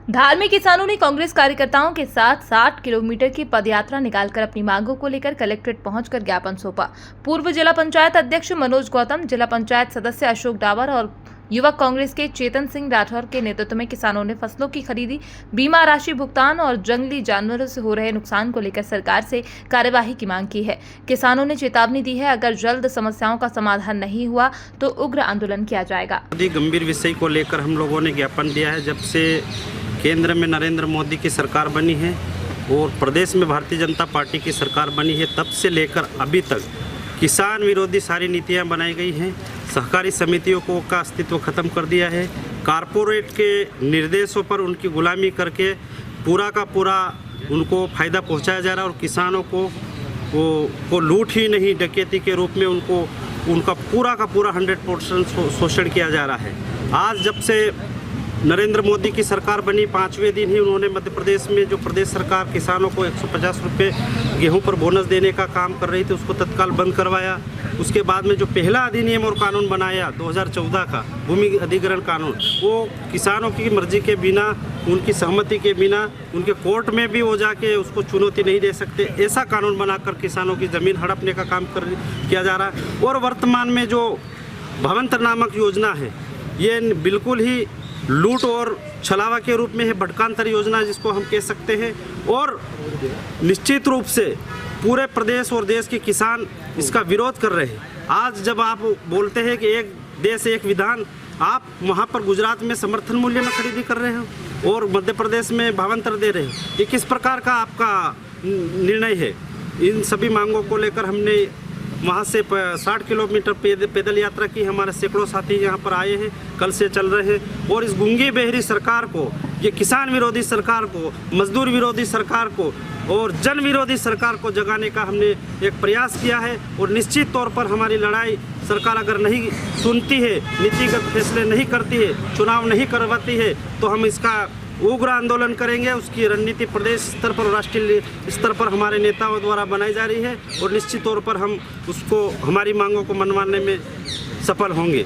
धार्मिक किसानों ने कांग्रेस कार्यकर्ताओं के साथ 60 किलोमीटर की पदयात्रा निकालकर अपनी मांगों को लेकर कलेक्ट्रेट पहुंचकर ज्ञापन सौंपा। पूर्व जिला पंचायत अध्यक्ष मनोज गौतम, जिला पंचायत सदस्य अशोक डावर और युवक कांग्रेस के चेतन सिंह राठौर के नेतृत्व में किसानों ने फसलों की खरीदी, बीमा राशि भुगतान और जंगली जानवरों से हो रहे नुकसान को लेकर सरकार से कार्यवाही की मांग की है। किसानों ने चेतावनी दी है, अगर जल्द समस्याओं का समाधान नहीं हुआ तो उग्र आंदोलन किया जाएगा। गंभीर विषय को लेकर हम लोगों ने ज्ञापन दिया है। जब से केंद्र में नरेंद्र मोदी की सरकार बनी है और प्रदेश में भारतीय जनता पार्टी की सरकार बनी है, तब से लेकर अभी तक किसान विरोधी सारी नीतियां बनाई गई हैं। सहकारी समितियों को का अस्तित्व खत्म कर दिया है। कारपोरेट के निर्देशों पर उनकी गुलामी करके पूरा का पूरा उनको फ़ायदा पहुंचाया जा रहा है और किसानों को लूट ही नहीं, डकैती के रूप में उनका पूरा का पूरा 100% शोषण किया जा रहा है। आज जब से नरेंद्र मोदी की सरकार बनी, 5वें दिन ही उन्होंने मध्य प्रदेश में जो प्रदेश सरकार किसानों को 150 रुपये गेहूं पर बोनस देने का काम कर रही थी, उसको तत्काल बंद करवाया। उसके बाद में जो पहला अधिनियम और कानून बनाया 2014 का भूमि अधिग्रहण कानून, वो किसानों की मर्जी के बिना, उनकी सहमति के बिना, उनके कोर्ट में भी वो जाके उसको चुनौती नहीं दे सकते, ऐसा कानून बनाकर किसानों की ज़मीन हड़पने का काम किया जा रहा है। और वर्तमान में जो भवंतर नामक योजना है, ये बिल्कुल ही लूट और छलावा के रूप में है, भटकांतर योजना जिसको हम कह सकते हैं। और निश्चित रूप से पूरे प्रदेश और देश के किसान इसका विरोध कर रहे हैं। आज जब आप बोलते हैं कि एक देश एक विधान, आप वहाँ पर गुजरात में समर्थन मूल्य में खरीदी कर रहे हो और मध्य प्रदेश में भावांतर दे रहे हो, ये किस प्रकार का आपका निर्णय है? इन सभी मांगों को लेकर हमने वहाँ से 60 किलोमीटर पैदल यात्रा की। हमारे सैकड़ों साथी यहाँ पर आए हैं, कल से चल रहे हैं। और इस गूंगी बहरी सरकार को, ये किसान विरोधी सरकार को, मजदूर विरोधी सरकार को और जन विरोधी सरकार को जगाने का हमने एक प्रयास किया है। और निश्चित तौर पर हमारी लड़ाई सरकार अगर नहीं सुनती है, नीतिगत फैसले नहीं करती है, चुनाव नहीं करवाती है, तो हम इसका उग्र आंदोलन करेंगे। उसकी रणनीति प्रदेश स्तर पर और राष्ट्रीय स्तर पर हमारे नेताओं द्वारा बनाई जा रही है और निश्चित तौर पर हम उसको, हमारी मांगों को मनवाने में सफल होंगे।